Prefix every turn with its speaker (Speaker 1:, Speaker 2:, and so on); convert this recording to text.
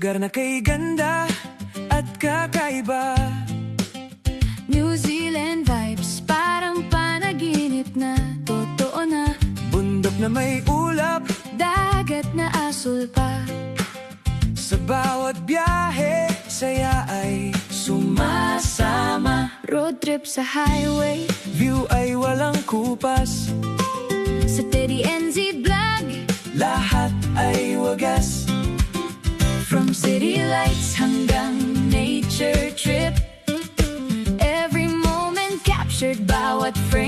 Speaker 1: lugar na kay ganda at kakaiba.
Speaker 2: New Zealand vibes, parang panaginip na totoo na.
Speaker 1: Bundok na may ulap,
Speaker 2: Dagat na asul pa.
Speaker 1: sa bawat biyahe, saya ay sumasama.
Speaker 2: Road trip sa highway,
Speaker 1: View ay walang kupas,
Speaker 2: sa Teddy NZ Vlog.
Speaker 1: lahat ay wagas.
Speaker 2: From city lights hanggang nature trip, every moment captured, bawat frame